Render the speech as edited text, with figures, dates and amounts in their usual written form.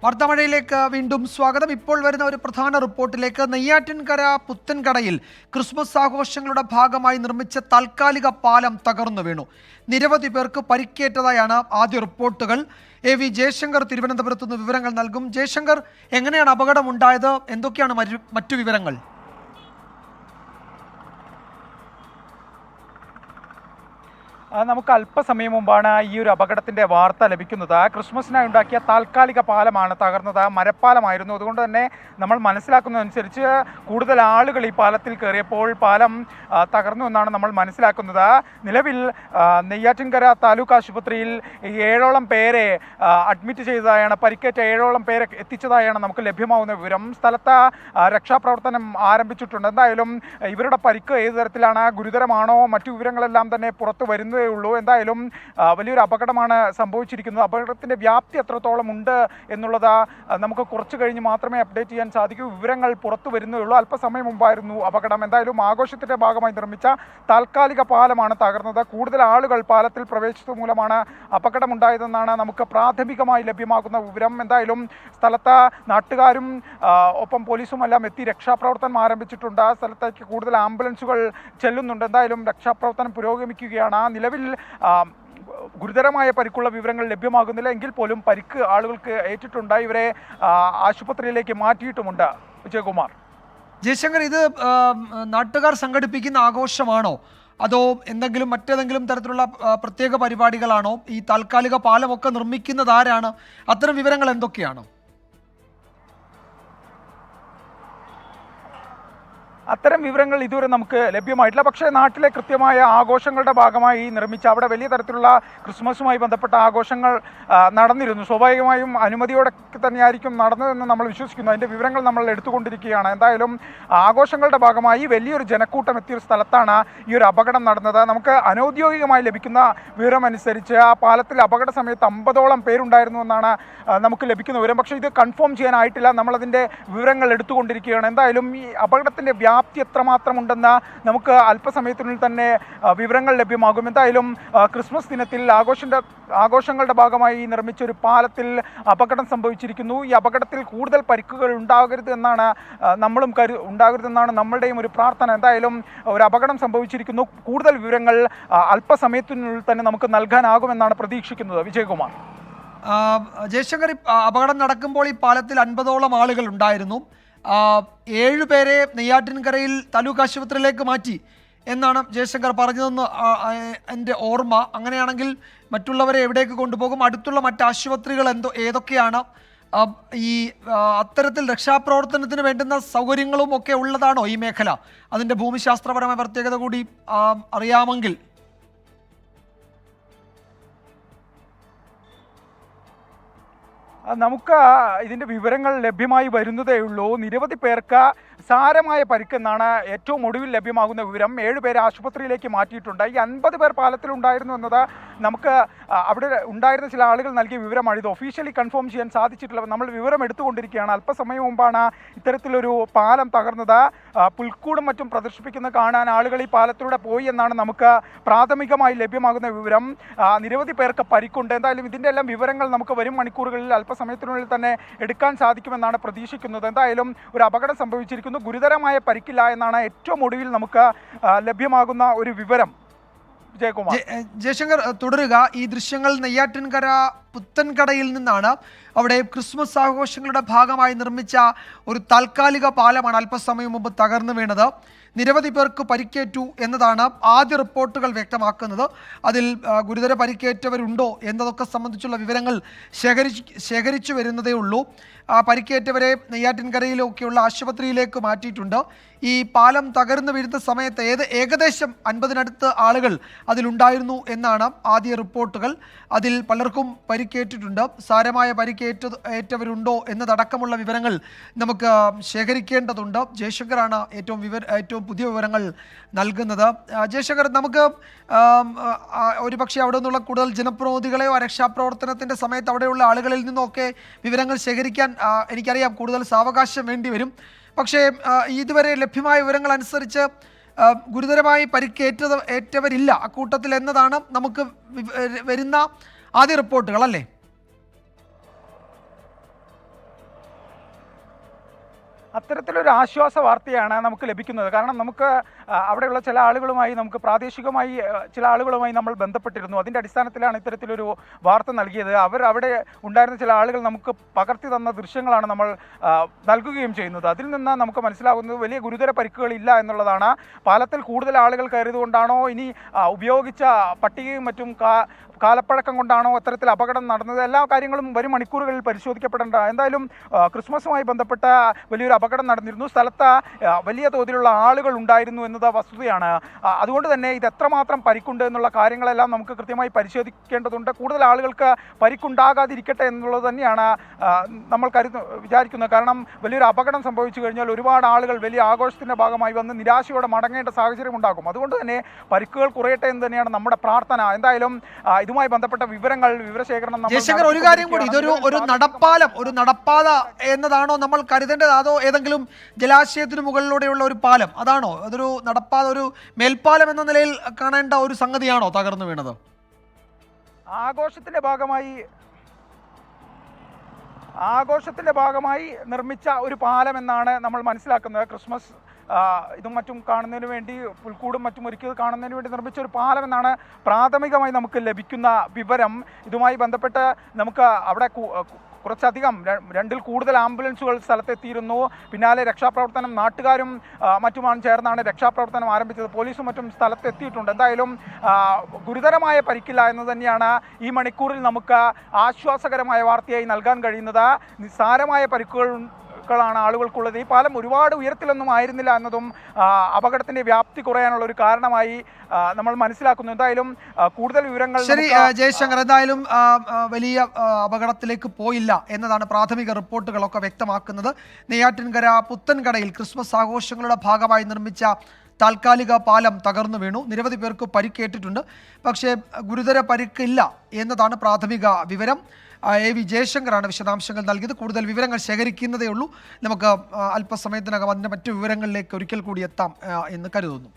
വാർത്താമഴയിലേക്ക് വീണ്ടും സ്വാഗതം. ഇപ്പോൾ വരുന്ന ഒരു പ്രധാന റിപ്പോർട്ടിലേക്ക്. നെയ്യാറ്റിൻകര പുത്തൻകടയിൽ ക്രിസ്മസ് ആഘോഷങ്ങളുടെ ഭാഗമായി നിർമ്മിച്ച താൽക്കാലിക പാലം തകർന്നു വീണു. നിരവധി പേർക്ക് പരിക്കേറ്റതായാണ് ആദ്യ റിപ്പോർട്ടുകൾ. AV ജയശങ്കർ തിരുവനന്തപുരത്ത് നിന്ന് വിവരങ്ങൾ നൽകും. ജയശങ്കർ, എങ്ങനെയാണ് അപകടമുണ്ടായത്? എന്തൊക്കെയാണ് മറ്റു വിവരങ്ങൾ? നമുക്ക് അല്പസമയം മുമ്പാണ് ഈ ഒരു അപകടത്തിൻ്റെ വാർത്ത ലഭിക്കുന്നത്. ക്രിസ്മസിനായി ഉണ്ടാക്കിയ താൽക്കാലിക പാലമാണ് തകർന്നത്. മരപ്പാലമായിരുന്നു. അതുകൊണ്ട് തന്നെ നമ്മൾ മനസ്സിലാക്കുന്നതനുസരിച്ച് കൂടുതൽ ആളുകൾ ഈ പാലത്തിൽ കയറിയപ്പോൾ പാലം തകർന്നു എന്നാണ് നമ്മൾ മനസ്സിലാക്കുന്നത്. നിലവിൽ നെയ്യാറ്റിൻകര താലൂക്ക് ആശുപത്രിയിൽ 7ഓളം പേരെ അഡ്മിറ്റ് ചെയ്തതായാണ്, പരിക്കേറ്റ 7ഓളം പേരെ എത്തിച്ചതായാണ് നമുക്ക് ലഭ്യമാവുന്ന വിവരം. സ്ഥലത്ത് രക്ഷാപ്രവർത്തനം ആരംഭിച്ചിട്ടുണ്ട്. എന്തായാലും ഇവരുടെ പരിക്ക് ഏത് തരത്തിലാണ്, ഗുരുതരമാണോ, മറ്റു വിവരങ്ങളെല്ലാം തന്നെ പുറത്തു വരുന്നതേ ഉള്ളൂ. എന്തായാലും വലിയൊരു അപകടമാണ് സംഭവിച്ചിരിക്കുന്നത്. അപകടത്തിൻ്റെ വ്യാപ്തി എത്രത്തോളം ഉണ്ട് എന്നുള്ളത് നമുക്ക് കുറച്ച് കഴിഞ്ഞ് മാത്രമേ അപ്ഡേറ്റ് ചെയ്യാൻ സാധിക്കൂ. വിവരങ്ങൾ പുറത്തു വരുന്നേ ഉള്ളൂ. അല്പസമയം മുമ്പായിരുന്നു അപകടം. എന്തായാലും ആഘോഷത്തിൻ്റെ ഭാഗമായി നിർമ്മിച്ച താൽക്കാലിക പാലമാണ് തകർന്നത്. കൂടുതൽ ആളുകൾ പാലത്തിൽ പ്രവേശിച്ചത് മൂലമാണ് അപകടമുണ്ടായതെന്നാണ് നമുക്ക് പ്രാഥമികമായി ലഭ്യമാകുന്ന വിവരം. എന്തായാലും സ്ഥലത്ത് നാട്ടുകാരും ഒപ്പം പോലീസും എല്ലാം എത്തി രക്ഷാപ്രവർത്തനം ആരംഭിച്ചിട്ടുണ്ട്. സ്ഥലത്തേക്ക് കൂടുതൽ ആംബുലൻസുകൾ ചെല്ലുന്നുണ്ട്. എന്തായാലും രക്ഷാപ്രവർത്തനം പുരോഗമിക്കുകയാണ്. നിലവിൽ ഗുരുതരമായ പരിക്കുള്ള വിവരങ്ങൾ ലഭ്യമാകുന്നില്ല എങ്കിൽ പോലും പരിക്ക് ആളുകൾക്ക് ഏറ്റിട്ടുണ്ട്. ഇവരെ ആശുപത്രിയിലേക്ക് മാറ്റിയിട്ടുമുണ്ട്. വിജയകുമാർ. ജയശങ്കർ, ഇത് നാട്ടുകാർ സംഘടിപ്പിക്കുന്ന ആഘോഷമാണോ, അതോ മറ്റേതെങ്കിലും തരത്തിലുള്ള പ്രത്യേക പരിപാടികളാണോ? ഈ താൽക്കാലിക പാലമൊക്കെ നിർമ്മിക്കുന്നത് ആരാണ്? അത്തരം വിവരങ്ങൾ എന്തൊക്കെയാണ്? അത്തരം വിവരങ്ങൾ ഇതുവരെ നമുക്ക് ലഭ്യമായിട്ടില്ല. പക്ഷേ നാട്ടിലെ കൃത്യമായ ആഘോഷങ്ങളുടെ ഭാഗമായി നിർമ്മിച്ച, അവിടെ വലിയ തരത്തിലുള്ള ക്രിസ്മസുമായി ബന്ധപ്പെട്ട ആഘോഷങ്ങൾ നടന്നിരുന്നു. സ്വാഭാവികമായും അനുമതിയോടെ തന്നെയായിരിക്കും നടന്നതെന്ന് നമ്മൾ വിശ്വസിക്കുന്നു. അതിൻ്റെ വിവരങ്ങൾ നമ്മൾ എടുത്തുകൊണ്ടിരിക്കുകയാണ്. എന്തായാലും ആഘോഷങ്ങളുടെ ഭാഗമായി വലിയൊരു ജനക്കൂട്ടം എത്തിയൊരു സ്ഥലത്താണ് ഈ ഒരു അപകടം നടന്നത്. നമുക്ക് അനൗദ്യോഗികമായി ലഭിക്കുന്ന വിവരമനുസരിച്ച് ആ പാലത്തിൽ അപകട സമയത്ത് 50ഓളം പേരുണ്ടായിരുന്നു എന്നാണ് നമുക്ക് ലഭിക്കുന്ന വിവരം. പക്ഷേ ഇത് കൺഫേം ചെയ്യാനായിട്ടില്ല. നമ്മളതിൻ്റെ വിവരങ്ങൾ എടുത്തുകൊണ്ടിരിക്കുകയാണ്. എന്തായാലും ഈ അപകടത്തിൻ്റെ വ്യാപ്തി എത്രമാത്രമുണ്ടെന്ന് നമുക്ക് അല്പസമയത്തിനുള്ളിൽ തന്നെ വിവരങ്ങൾ ലഭ്യമാകും. എന്തായാലും ക്രിസ്മസ് ദിനത്തിൽ ആഘോഷങ്ങളുടെ ഭാഗമായി നിർമ്മിച്ച ഒരു പാലത്തിൽ അപകടം സംഭവിച്ചിരിക്കുന്നു. ഈ അപകടത്തിൽ കൂടുതൽ പരിക്കുകൾ ഉണ്ടാകരുതെന്നാണ് നമ്മളുടെയും ഒരു പ്രാർത്ഥന. എന്തായാലും ഒരു അപകടം സംഭവിച്ചിരിക്കുന്നു. കൂടുതൽ വിവരങ്ങൾ അല്പസമയത്തിനുള്ളിൽ തന്നെ നമുക്ക് നൽകാനാകുമെന്നാണ് പ്രതീക്ഷിക്കുന്നത്. വിജയകുമാർ. ജയശങ്കർ, അപകടം നടക്കുമ്പോൾ ഈ പാലത്തിൽ 50ഓളം ആളുകൾ ഉണ്ടായിരുന്നു. 7 പേരെ നെയ്യാറ്റിൻകരയിൽ താലൂക്ക് ആശുപത്രിയിലേക്ക് മാറ്റി എന്നാണ് ജയശങ്കർ പറഞ്ഞതെന്ന് എൻ്റെ ഓർമ്മ. അങ്ങനെയാണെങ്കിൽ മറ്റുള്ളവരെ എവിടേക്ക് കൊണ്ടുപോകും? അടുത്തുള്ള മറ്റ് ആശുപത്രികൾ ഏതൊക്കെയാണ്? ഈ അത്തരത്തിൽ രക്ഷാപ്രവർത്തനത്തിന് വേണ്ടുന്ന സൗകര്യങ്ങളും ഒക്കെ ഉള്ളതാണോ ഈ മേഖല? അതിൻ്റെ ഭൂമിശാസ്ത്രപരമായ പ്രത്യേകത കൂടി അറിയാമെങ്കിൽ. നമുക്ക് ഇതിൻ്റെ വിവരങ്ങൾ ലഭ്യമായി വരുന്നതേ ഉള്ളൂ. നിരവധി പേർക്ക് സാരമായ പരിക്കെന്നാണ് ഏറ്റവും ഒടുവിൽ ലഭ്യമാകുന്ന വിവരം. 7 പേരെ ആശുപത്രിയിലേക്ക് മാറ്റിയിട്ടുണ്ട്. ഈ 50 പേർ പാലത്തിലുണ്ടായിരുന്നു എന്നത് നമുക്ക് അവിടെ ഉണ്ടായിരുന്ന ചില ആളുകൾ നൽകിയ വിവരമാണ്. ഇത് ഒഫീഷ്യലി കൺഫേം ചെയ്യാൻ സാധിച്ചിട്ടില്ല. നമ്മൾ വിവരം എടുത്തുകൊണ്ടിരിക്കുകയാണ്. അല്പസമയം മുമ്പാണ് ഇത്തരത്തിലൊരു പാലം തകർന്നത്. പുൽക്കൂടും മറ്റും പ്രദർശിപ്പിക്കുന്ന കാണാൻ ആളുകൾ ഈ പാലത്തിലൂടെ പോയി എന്നാണ് നമുക്ക് പ്രാഥമികമായി ലഭ്യമാകുന്ന വിവരം. നിരവധി പേർക്ക് പരിക്കുണ്ട്. എന്തായാലും ഇതിൻ്റെ എല്ലാം വിവരങ്ങൾ നമുക്ക് വരും മണിക്കൂറുകളിൽ അല്പസമയത്തിനുള്ളിൽ തന്നെ എടുക്കാൻ സാധിക്കുമെന്നാണ് പ്രതീക്ഷിക്കുന്നത്. എന്തായാലും ഒരു അപകടം സംഭവിച്ചിരിക്കുന്നു. ഗുരുതരമായ പരിക്കില്ല എന്നാണ് ഏറ്റവും ഒടുവിൽ നമുക്ക് ലഭ്യമാകുന്ന ഒരു വിവരം. ജയകുമാർ. ജയശങ്കർ, തുടരുക. ഈ ദൃശ്യങ്ങൾ നെയ്യാറ്റിൻകര പുത്തൻകടയിൽ നിന്നാണ്. അവിടെ ക്രിസ്മസ് ആഘോഷങ്ങളുടെ ഭാഗമായി നിർമ്മിച്ച ഒരു താൽക്കാലിക പാലമാണ് അല്പസമയം മുമ്പ് തകർന്നു വീണത്. നിരവധി പേർക്ക് പരിക്കേറ്റു എന്നതാണ് ആദ്യ റിപ്പോർട്ടുകൾ വ്യക്തമാക്കുന്നത്. അതിൽ ഗുരുതര പരിക്കേറ്റവരുണ്ടോ എന്നതൊക്കെ സംബന്ധിച്ചുള്ള വിവരങ്ങൾ ശേഖരിച്ചു വരുന്നതേ ഉള്ളൂ. പരിക്കേറ്റവരെ നെയ്യാറ്റിൻകരയിലൊക്കെയുള്ള ആശുപത്രിയിലേക്ക് മാറ്റിയിട്ടുണ്ട്. ഈ പാലം തകർന്നു വീഴുന്ന സമയത്ത് ഏകദേശം 50-നടുത്ത് ആളുകൾ അതിലുണ്ടായിരുന്നു എന്നാണ് ആദ്യ റിപ്പോർട്ടുകൾ. അതിൽ പലർക്കും പരിക്കേറ്റിട്ടുണ്ട്. സാരമായ പരിക്കേറ്റവരുണ്ടോ എന്നതടക്കമുള്ള വിവരങ്ങൾ നമുക്ക് ശേഖരിക്കേണ്ടതുണ്ട്. ജയശങ്കറാണ് ഏറ്റവും പുതിയ വിവരങ്ങൾ നൽകുന്നത്. ജയശങ്കർ, നമുക്ക് ഒരുപക്ഷെ അവിടെ നിന്നുള്ള കൂടുതൽ ജനപ്രതിനിധികളെയോ രക്ഷാപ്രവർത്തനത്തിൻ്റെ സമയത്ത് അവിടെയുള്ള ആളുകളിൽ നിന്നൊക്കെ വിവരങ്ങൾ ശേഖരിക്കാൻ എനിക്കറിയാം കൂടുതൽ സാവകാശം വേണ്ടി വരും. പക്ഷേ ഇതുവരെ ലഭ്യമായ വിവരങ്ങൾ അനുസരിച്ച് ഗുരുതരമായി പരിക്കേറ്റവരില്ല അക്കൂട്ടത്തിൽ എന്നതാണ് നമുക്ക് വരുന്ന ആദ്യ റിപ്പോർട്ടുകൾ, അല്ലേ? അത്തരത്തിലൊരു ആശ്വാസ വാർത്തയാണ് നമുക്ക് ലഭിക്കുന്നത്. കാരണം നമുക്ക് അവിടെയുള്ള ചില ആളുകളുമായി നമുക്ക് പ്രാദേശികമായി ചില ആളുകളുമായി നമ്മൾ ബന്ധപ്പെട്ടിരുന്നു. അതിൻ്റെ അടിസ്ഥാനത്തിലാണ് ഇത്തരത്തിലൊരു വാർത്ത നൽകിയത്. അവിടെ ഉണ്ടായിരുന്ന ചില ആളുകൾ നമുക്ക് പകർത്തി തന്ന ദൃശ്യങ്ങളാണ് നമ്മൾ നൽകുകയും ചെയ്യുന്നത്. അതിൽ നിന്ന് നമുക്ക് മനസ്സിലാകുന്നത് വലിയ ഗുരുതര പരിക്കുകളില്ല എന്നുള്ളതാണ്. പാലത്തിൽ കൂടുതൽ ആളുകൾ കയറിയതുകൊണ്ടാണോ ഇനി ഉപയോഗിച്ച പട്ടികയും മറ്റും കാലപ്പഴക്കം കൊണ്ടാണോ അത്തരത്തിൽ അപകടം നടന്നത്, എല്ലാ കാര്യങ്ങളും വരും മണിക്കൂറുകളിൽ പരിശോധിക്കപ്പെടേണ്ട. എന്തായാലും ക്രിസ്മസുമായി ബന്ധപ്പെട്ട വലിയൊരു അപകടം നടന്നിരുന്നു. സ്ഥലത്ത് വലിയ തോതിലുള്ള ആളുകൾ ഉണ്ടായിരുന്നു എന്നത് വസ്തുതയാണ്. അതുകൊണ്ട് തന്നെ ഇത് എത്രമാത്രം പരിക്കുണ്ട് എന്നുള്ള കാര്യങ്ങളെല്ലാം നമുക്ക് കൃത്യമായി പരിശോധിക്കേണ്ടതുണ്ട്. കൂടുതൽ ആളുകൾക്ക് പരിക്കുണ്ടാകാതിരിക്കട്ടെ എന്നുള്ളത് തന്നെയാണ് നമ്മൾ വിചാരിക്കുന്നത്. കാരണം വലിയൊരു അപകടം സംഭവിച്ചു കഴിഞ്ഞാൽ ഒരുപാട് ആളുകൾ വലിയ ആഘോഷത്തിൻ്റെ ഭാഗമായി വന്ന് നിരാശയോടെ മടങ്ങേണ്ട സാഹചര്യം ഉണ്ടാകും. അതുകൊണ്ട് തന്നെ പരിക്കുകൾ കുറയട്ടെ എന്ന് തന്നെയാണ് നമ്മുടെ പ്രാർത്ഥന. എന്തായാലും ഇതുമായി ബന്ധപ്പെട്ട വിവരശേഖരണം ജയശങ്കർ, ഒരു കാര്യം കൂടി, ഇതൊരു ഒരു നടപ്പാത എന്നതാണോ നമ്മൾ കരുതേണ്ടത്, അതോ ഏതെങ്കിലും ജലാശയത്തിന് മുകളിലൂടെയുള്ള ഒരു പാലം, അതാണോ അതൊരു നടപ്പാത, ഒരു മേൽപ്പാലം എന്ന നിലയിൽ കാണേണ്ട ഒരു സംഗതിയാണോ തകർന്നു വീണത്? ആഘോഷത്തിന്റെ ഭാഗമായി നിർമ്മിച്ച ഒരു പാലം എന്നാണ് നമ്മൾ മനസ്സിലാക്കുന്നത്. ക്രിസ്മസ് ഇതും മറ്റും കാണുന്നതിന് വേണ്ടി, പുൽക്കൂടും മറ്റും ഒരുക്കിയത് കാണുന്നതിന് വേണ്ടി നിർമ്മിച്ച ഒരു പാലം എന്നാണ് പ്രാഥമികമായി നമുക്ക് ലഭിക്കുന്ന വിവരം. ഇതുമായി ബന്ധപ്പെട്ട് നമുക്ക് അവിടെ കുറച്ചധികം 2ൽ കൂടുതൽ ആംബുലൻസുകൾ സ്ഥലത്തെത്തിയിരുന്നു. പിന്നാലെ രക്ഷാപ്രവർത്തനം നാട്ടുകാരും മറ്റുമാണ് ചേർന്നാണ് രക്ഷാപ്രവർത്തനം ആരംഭിച്ചത്. പോലീസും മറ്റും സ്ഥലത്തെത്തിയിട്ടുണ്ട്. എന്തായാലും ഗുരുതരമായ പരിക്കില്ല എന്ന് തന്നെയാണ് ഈ മണിക്കൂറിൽ നമുക്ക് ആശ്വാസകരമായ വാർത്തയായി നൽകാൻ കഴിയുന്നത്. നിസ്സാരമായ പരിക്കുകളാണ് ആളുകൾക്കുള്ളത്. ഈ പാലം ഒരുപാട് ഉയരത്തിലൊന്നും ആയിരുന്നില്ല എന്നതും അപകടത്തിന്റെ വ്യാപ്തി കുറയാനുള്ള ഒരു കാരണമായി നമ്മൾ മനസ്സിലാക്കുന്നു. എന്തായാലും കൂടുതൽ വിവരങ്ങൾ ശരി ജയശങ്കർ, എന്തായാലും വലിയ അപകടത്തിലേക്ക് പോയില്ല എന്നതാണ് പ്രാഥമിക റിപ്പോർട്ടുകളൊക്കെ വ്യക്തമാക്കുന്നത്. നെയ്യാറ്റിൻകര പുത്തൻകടയിൽ ക്രിസ്മസ് ആഘോഷങ്ങളുടെ ഭാഗമായി നിർമ്മിച്ച താൽക്കാലിക പാലം തകർന്നു വീണു. നിരവധി പേർക്ക് പരിക്കേറ്റിട്ടുണ്ട്. പക്ഷേ ഗുരുതര പരിക്കില്ല എന്നതാണ് പ്രാഥമിക വിവരം. AV ജയശങ്കറാണ് വിശദാംശങ്ങൾ നൽകിയത്. കൂടുതൽ വിവരങ്ങൾ ശേഖരിക്കുന്നതേ ഉള്ളൂ. നമുക്ക് അല്പസമയത്തിനകം അതിൻ്റെ മറ്റു വിവരങ്ങളിലേക്ക് ഒരിക്കൽ കൂടി എത്താം എന്ന് കരുതുന്നു.